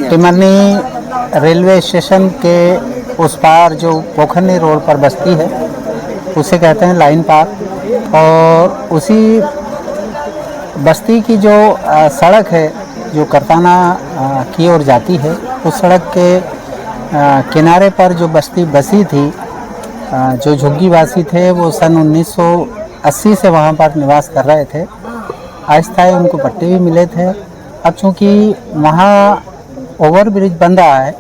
Timarni railway station के उस पार जो पोखरनी रोड पर बस्ती है उसे कहते हैं लाइन पार, और उसी बस्ती की जो सड़क है जो करताना की ओर जाती है, उस सड़क के किनारे पर जो बस्ती बसी थी, जो झुग्गीवासी थे वो सन 1980 से वहाँ पर निवास कर रहे थे। आहिस्ता उनको पट्टे भी मिले थे। अब चूँकि वहाँ ओवर ब्रिज बन रहा है,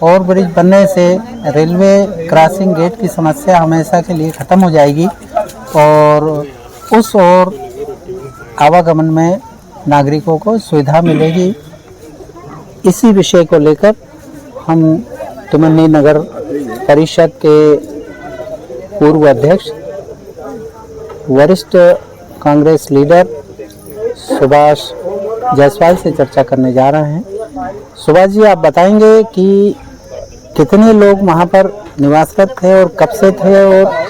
ओवर ब्रिज बनने से रेलवे क्रॉसिंग गेट की समस्या हमेशा के लिए ख़त्म हो जाएगी और उस ओर आवागमन में नागरिकों को सुविधा मिलेगी। इसी विषय को लेकर हम टिमरनी नगर परिषद के पूर्व अध्यक्ष वरिष्ठ कांग्रेस लीडर सुभाष जायसवाल से चर्चा करने जा रहे हैं। सुभाष जी, आप बताएंगे कि कितने लोग वहाँ पर निवासरत थे और कब से थे, और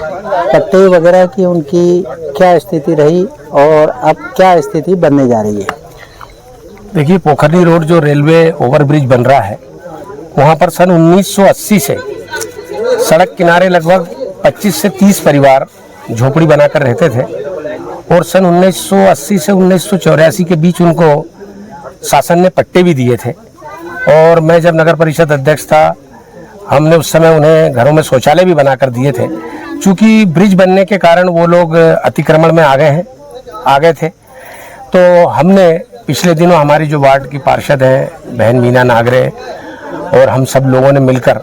पट्टे वगैरह की उनकी क्या स्थिति रही और अब क्या स्थिति बनने जा रही है? देखिए, पोखरनी रोड जो रेलवे ओवरब्रिज बन रहा है वहाँ पर सन 1980 से सड़क किनारे लगभग 25 से 30 परिवार झोपड़ी बनाकर रहते थे और सन 1980 से 1984 के बीच उनको शासन ने पट्टे भी दिए थे। और मैं जब नगर परिषद अध्यक्ष था, हमने उस समय उन्हें घरों में शौचालय भी बनाकर दिए थे। चूँकि ब्रिज बनने के कारण वो लोग अतिक्रमण में आ गए थे, तो हमने पिछले दिनों हमारी जो वार्ड की पार्षद हैं बहन मीना नागरे और हम सब लोगों ने मिलकर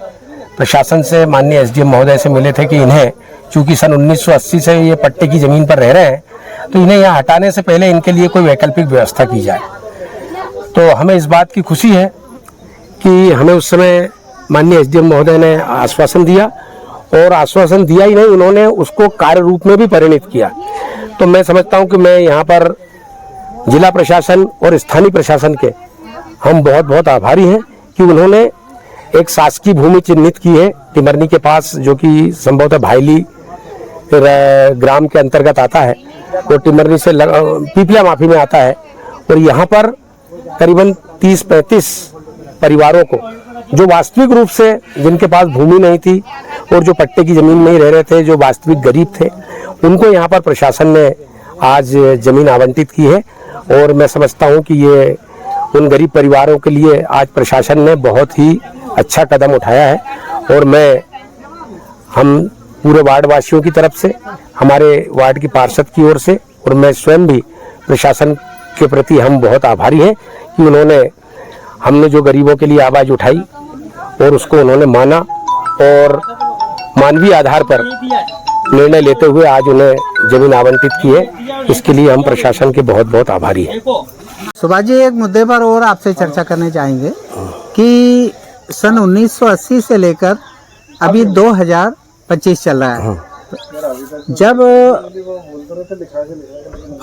प्रशासन से, माननीय एसडीएम महोदय से मिले थे कि इन्हें, चूँकि सन 1980 से ये पट्टे की ज़मीन पर रह रहे हैं, तो इन्हें यहाँ हटाने से पहले इनके लिए कोई वैकल्पिक व्यवस्था की जाए। तो हमें इस बात की खुशी है कि हमें उस समय माननीय एसडीएम महोदय ने आश्वासन दिया, और आश्वासन दिया ही नहीं, उन्होंने उसको कार्य रूप में भी परिणित किया। तो मैं समझता हूँ कि मैं यहाँ पर जिला प्रशासन और स्थानीय प्रशासन के हम बहुत बहुत आभारी हैं कि उन्होंने एक शासकीय भूमि चिन्हित की है टिमरनी के पास, जो कि संभवतः भाईली ग्राम के अंतर्गत आता है, वो टिमरनी से पीपला माफी में आता है। और यहाँ पर करीबन 30-35 परिवारों को, जो वास्तविक रूप से जिनके पास भूमि नहीं थी और जो पट्टे की ज़मीन में ही रह रहे थे, जो वास्तविक गरीब थे, उनको यहाँ पर प्रशासन ने आज ज़मीन आवंटित की है। और मैं समझता हूँ कि ये उन गरीब परिवारों के लिए आज प्रशासन ने बहुत ही अच्छा कदम उठाया है। और हम पूरे वार्ड वासियों की तरफ से, हमारे वार्ड की पार्षद की ओर से, और मैं स्वयं भी प्रशासन के प्रति हम बहुत आभारी हैं कि हमने जो गरीबों के लिए आवाज़ उठाई और उसको उन्होंने माना और मानवीय आधार पर निर्णय लेते हुए आज उन्हें जमीन आवंटित की है। इसके लिए हम प्रशासन के बहुत बहुत आभारी हैं। सुभाष जी, एक मुद्दे पर और आपसे चर्चा करने चाहेंगे कि सन 1980 से लेकर अभी 2025 चल रहा है। जब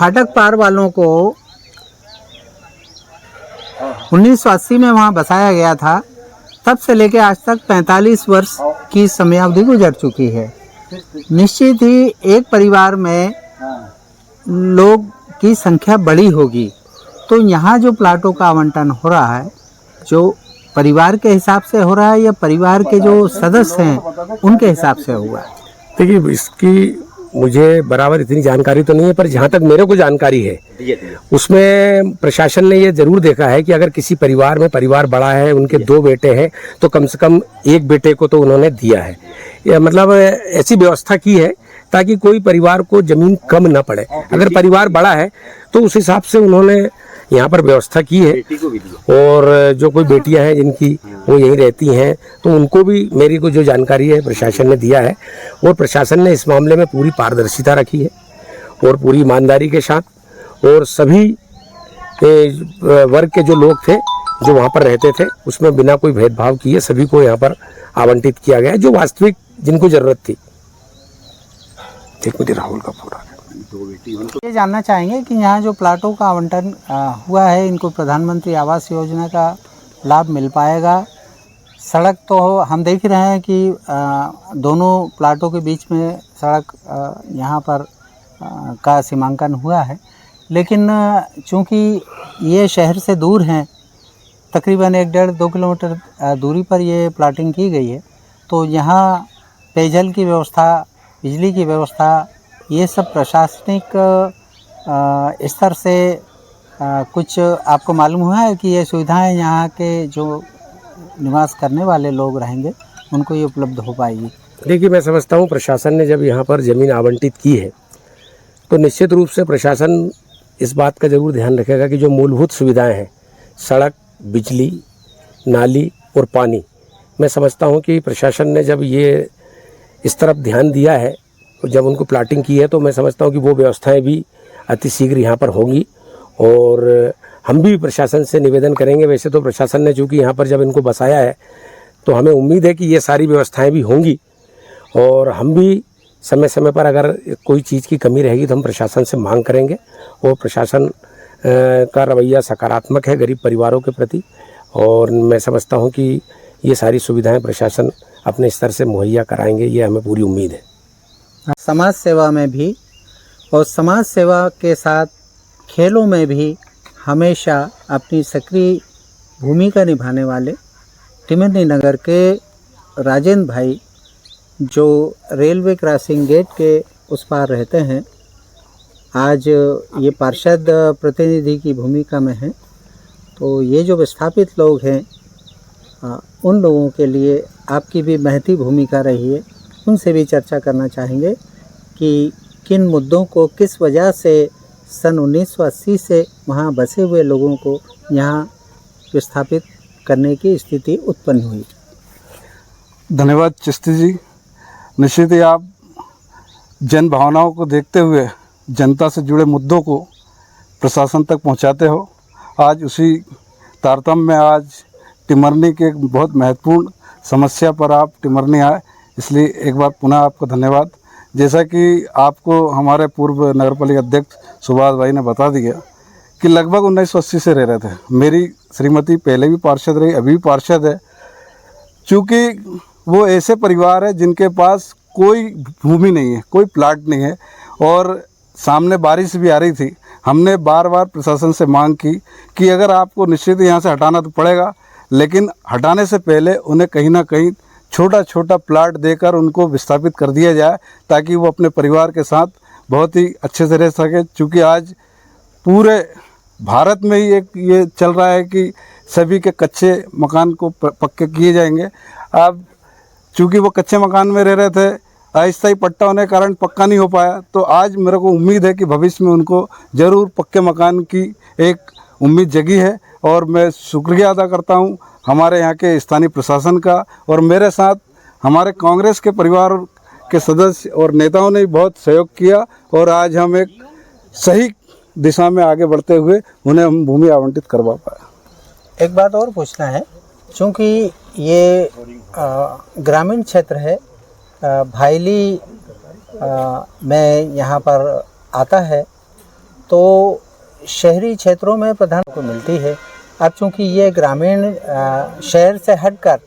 फाटक पार वालों को 1980 में वहाँ बसाया गया था, तब से लेकर आज तक 45 वर्ष की समयावधि गुजर चुकी है। निश्चित ही एक परिवार में लोग की संख्या बड़ी होगी, तो यहाँ जो प्लाटों का आवंटन हो रहा है, जो परिवार के हिसाब से हो रहा है या परिवार के जो सदस्य हैं उनके हिसाब से हुआ है? देखिए, इसकी मुझे बराबर इतनी जानकारी तो नहीं है, पर जहाँ तक मेरे को जानकारी है उसमें प्रशासन ने ये जरूर देखा है कि अगर किसी परिवार में, परिवार बड़ा है, उनके 2 बेटे हैं, तो कम से कम एक बेटे को तो उन्होंने दिया है। या मतलब ऐसी व्यवस्था की है ताकि कोई परिवार को जमीन कम ना पड़े। अगर परिवार बड़ा है तो उस हिसाब से उन्होंने यहाँ पर व्यवस्था की है। और जो कोई बेटियां हैं जिनकी वो यहीं रहती हैं, तो उनको भी मेरी को जो जानकारी है प्रशासन ने दिया है। और प्रशासन ने इस मामले में पूरी पारदर्शिता रखी है और पूरी ईमानदारी के साथ, और सभी वर्ग के जो लोग थे जो वहाँ पर रहते थे उसमें बिना कोई भेदभाव किए सभी को यहाँ पर आवंटित किया गया है, जो वास्तविक जिनको जरूरत थी। मुझे राहुल का पूरा ये जानना चाहेंगे कि यहाँ जो प्लाटों का आवंटन हुआ है, इनको प्रधानमंत्री आवास योजना का लाभ मिल पाएगा? सड़क तो हम देख रहे हैं कि दोनों प्लाटों के बीच में सड़क यहाँ पर का सीमांकन हुआ है, लेकिन चूँकि ये शहर से दूर हैं तकरीबन 1-1.5-2 किलोमीटर दूरी पर ये प्लाटिंग की गई है। तो यहाँ पेयजल की व्यवस्था, बिजली की व्यवस्था, ये सब प्रशासनिक स्तर से कुछ आपको मालूम हुआ है कि ये सुविधाएं यहाँ के जो निवास करने वाले लोग रहेंगे उनको ये उपलब्ध हो पाएगी? देखिए, मैं समझता हूँ प्रशासन ने जब यहाँ पर ज़मीन आवंटित की है तो निश्चित रूप से प्रशासन इस बात का ज़रूर ध्यान रखेगा कि जो मूलभूत सुविधाएं हैं, सड़क, बिजली, नाली और पानी, मैं समझता हूँ कि प्रशासन ने जब ये इस तरफ ध्यान दिया है और जब उनको प्लाटिंग की है तो मैं समझता हूँ कि वो व्यवस्थाएं भी अतिशीघ्र यहाँ पर होंगी। और हम भी प्रशासन से निवेदन करेंगे। वैसे तो प्रशासन ने चूँकि यहाँ पर जब इनको बसाया है तो हमें उम्मीद है कि ये सारी व्यवस्थाएं भी होंगी, और हम भी समय समय पर अगर कोई चीज़ की कमी रहेगी तो हम प्रशासन से मांग करेंगे। और प्रशासन का रवैया सकारात्मक है गरीब परिवारों के प्रति, और मैं समझता हूँ कि ये सारी सुविधाएं प्रशासन अपने स्तर से मुहैया कराएंगे, ये हमें पूरी उम्मीद है। समाज सेवा में भी और समाज सेवा के साथ खेलों में भी हमेशा अपनी सक्रिय भूमिका निभाने वाले टिमरनी नगर के राजेंद्र भाई, जो रेलवे क्रॉसिंग गेट के उस पार रहते हैं, आज ये पार्षद प्रतिनिधि की भूमिका में हैं। तो ये जो विस्थापित लोग हैं, उन लोगों के लिए आपकी भी महती भूमिका रही है। उनसे भी चर्चा करना चाहेंगे कि किन मुद्दों को, किस वजह से सन 1980 से वहाँ बसे हुए लोगों को यहाँ विस्थापित करने की स्थिति उत्पन्न हुई। धन्यवाद चिश्ती जी। निश्चित ही आप जन भावनाओं को देखते हुए जनता से जुड़े मुद्दों को प्रशासन तक पहुंचाते हो। आज उसी तारतम्य में आज टिमरनी के एक बहुत महत्वपूर्ण समस्या पर आप टिमरनी आए, इसलिए एक बार पुनः आपको धन्यवाद। जैसा कि आपको हमारे पूर्व नगरपालिका अध्यक्ष सुभाष भाई ने बता दिया कि लगभग 1980 से रह रहे थे। मेरी श्रीमती पहले भी पार्षद रही, अभी भी पार्षद है। चूँकि वो ऐसे परिवार है जिनके पास कोई भूमि नहीं है, कोई प्लाट नहीं है, और सामने बारिश भी आ रही थी। हमने बार बार प्रशासन से मांग की कि अगर आपको निश्चित यहाँ से हटाना तो पड़ेगा, लेकिन हटाने से पहले उन्हें कहीं ना कहीं छोटा छोटा प्लाट देकर उनको विस्थापित कर दिया जाए, ताकि वो अपने परिवार के साथ बहुत ही अच्छे से रह सके। चूँकि आज पूरे भारत में ही एक ये चल रहा है कि सभी के कच्चे मकान को पक्के किए जाएंगे। अब चूँकि वो कच्चे मकान में रह रहे थे, अस्थायी पट्टा होने के कारण पक्का नहीं हो पाया, तो आज मेरे को उम्मीद है कि भविष्य में उनको ज़रूर पक्के मकान की एक उम्मीद जगी है। और मैं शुक्रिया अदा करता हूँ हमारे यहाँ के स्थानीय प्रशासन का, और मेरे साथ हमारे कांग्रेस के परिवार के सदस्य और नेताओं ने बहुत सहयोग किया, और आज हम एक सही दिशा में आगे बढ़ते हुए उन्हें हम भूमि आवंटित करवा पाए। एक बात और पूछना है, चूँकि ये ग्रामीण क्षेत्र है, भाईली में यहाँ पर आता है, तो शहरी क्षेत्रों में प्रधान को मिलती है। अब चूँकि ये ग्रामीण शहर से हटकर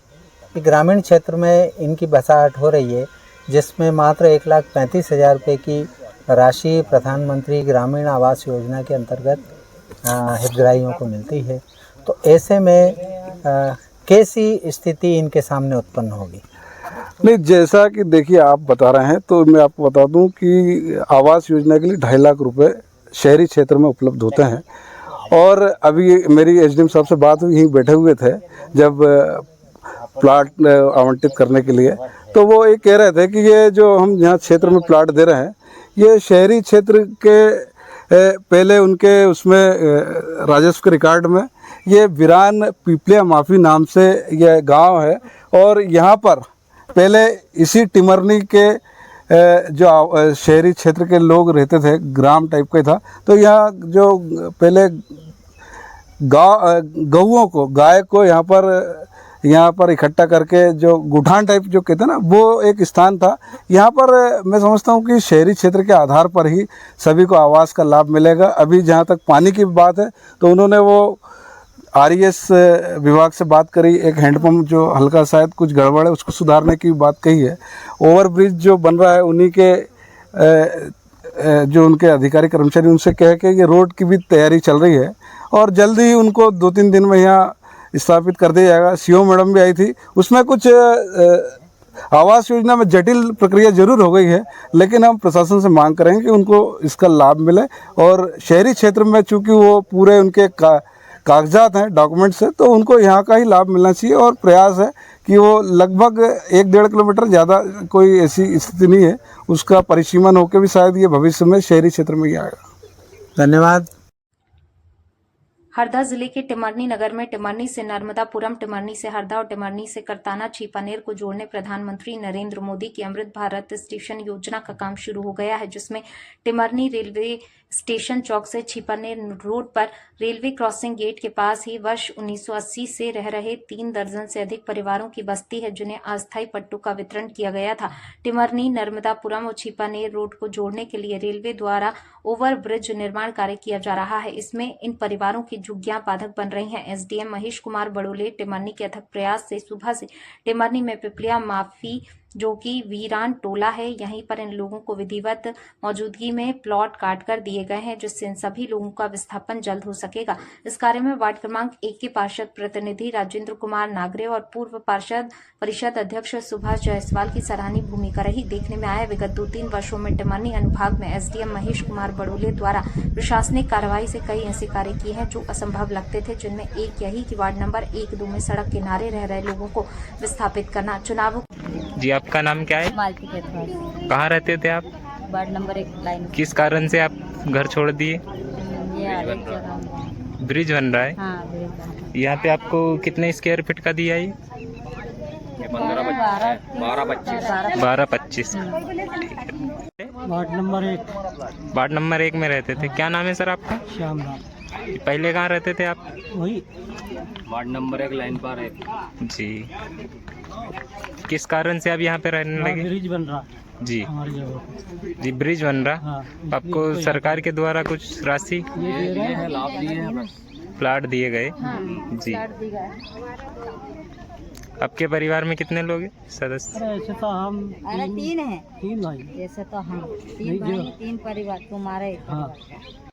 ग्रामीण क्षेत्र में इनकी बसाहट हो रही है, जिसमें मात्र 1,35,000 रुपये की राशि प्रधानमंत्री ग्रामीण आवास योजना के अंतर्गत हितग्राहियों को मिलती है, तो ऐसे में कैसी स्थिति इनके सामने उत्पन्न होगी? नहीं, जैसा कि देखिए आप बता रहे हैं, तो मैं आपको बता दूं कि आवास योजना के लिए 2.5 लाख रुपए शहरी क्षेत्र में उपलब्ध होते हैं। और अभी मेरी एसडीएम साहब से बात हुई, यहीं बैठे हुए थे जब प्लाट आवंटित करने के लिए, तो वो ये कह रहे थे कि ये जो हम यहाँ क्षेत्र में प्लाट दे रहे हैं, ये शहरी क्षेत्र के पहले उनके उसमें राजस्व के रिकॉर्ड में ये वीरान पीपलिया माफी नाम से यह गांव है, और यहाँ पर पहले इसी टिमरनी के जो शहरी क्षेत्र के लोग रहते थे, ग्राम टाइप का था। तो यहाँ जो पहले गाय को यहाँ पर इकट्ठा करके जो गुठान टाइप जो कहते हैं ना, वो एक स्थान था। यहाँ पर मैं समझता हूँ कि शहरी क्षेत्र के आधार पर ही सभी को आवास का लाभ मिलेगा। अभी जहाँ तक पानी की बात है, तो उन्होंने वो आरईएस विभाग से बात करी, एक हैंडपम्प जो हल्का शायद कुछ गड़बड़ है उसको सुधारने की बात कही है। ओवरब्रिज जो बन रहा है, उन्हीं के जो उनके अधिकारी कर्मचारी उनसे कह के ये रोड की भी तैयारी चल रही है, और जल्दी ही उनको 2-3 दिन में यहाँ स्थापित कर दिया जाएगा। सीओ मैडम भी आई थी, उसमें कुछ आवास योजना में जटिल प्रक्रिया जरूर हो गई है, लेकिन हम प्रशासन से मांग करेंगे कि उनको इसका लाभ मिले। और शहरी क्षेत्र में चूंकि वो पूरे उनके कागजात हैं, डॉक्यूमेंट्स हैं, तो उनको यहाँ का ही लाभ मिलना चाहिए। और प्रयास है कि वो लगभग 1-1.5 किलोमीटर, ज़्यादा कोई ऐसी स्थिति नहीं है, उसका परिसीमन होकर भी शायद ये भविष्य में शहरी क्षेत्र में ही आएगा। धन्यवाद। हरदा जिले के टिमरनी नगर में टिमरनी से नर्मदापुरम, टिमरनी से हरदा और टिमरनी से करताना छीपानेर को जोड़ने प्रधानमंत्री नरेंद्र मोदी की अमृत भारत स्टेशन योजना का काम शुरू हो गया है, जिसमें टिमरनी रेलवे स्टेशन चौक से छीपानेर रोड पर रेलवे क्रॉसिंग गेट के पास ही वर्ष 1980 से रह रहे 3 दर्जन से अधिक परिवारों की बस्ती है, जिन्हें अस्थायी पट्टों का वितरण किया गया था। टिमरनी, नर्मदापुरम और छीपानेर रोड को जोड़ने के लिए रेलवे द्वारा ओवर ब्रिज निर्माण कार्य किया जा रहा है। इसमें इन परिवारों की झुग्गियां बाधक बन रही हैं। एसडीएम महेश कुमार बड़ोले टिमरनी के अथक प्रयास से सुबह से टिमरनी में पिपलिया माफी, जो कि वीरान टोला है, यहीं पर इन लोगों को विधिवत मौजूदगी में प्लॉट काट कर दिए गए हैं, जिससे इन सभी लोगों का विस्थापन जल्द हो सकेगा। इस कार्य में वार्ड क्रमांक 1 के पार्षद प्रतिनिधि राजेंद्र कुमार नागरे और पूर्व पार्षद परिषद अध्यक्ष सुभाष जायसवाल की सराहनीय भूमिका रही। देखने में आया विगत 2-3 वर्षों में टिमरनी अनुभाग में एसडीएम महेश कुमार बड़ोले द्वारा प्रशासनिक कार्रवाई से कई ऐसे कार्य किए हैं जो असंभव लगते थे, जिनमें एक यही कि वार्ड नंबर 1-2 में सड़क किनारे रह रहे लोगों को विस्थापित करना। चुनाव जी, आपका नाम क्या है? मालती के पास कहाँ रहते थे आप? Ward number 1 line. किस कारण से आप घर छोड़ दिए? ये आगे जगह। ब्रिज बन रहा है। हाँ, ब्रिज बन रहा है। यहाँ पे आपको कितने स्क्वायर फीट का दिया है? 12-25। वार्ड नंबर 1 वार्ड नंबर 1 में रहते थे। क्या नाम है सर आपका? श्याम राम। पहले कहाँ रहते थे आप? वही वार्ड नंबर 1 लाइन पर है जी। किस कारण से आप यहाँ पे रहने लगे? ब्रिज बन रहा जी हमारी जगह। जी, ब्रिज बन रहा। हाँ, आपको सरकार के द्वारा कुछ राशि, ये दे रहे हैं। लाभ दिए हैं बस। प्लाट दिए गए? जी। आपके परिवार में कितने लोग हैं सदस्य? अरे ऐसे तो हम अरे 3 है। 3 भाई। जैसे तो हम 3 नहीं, भाई, जो- 3 परिवार तुम्हारे। हाँ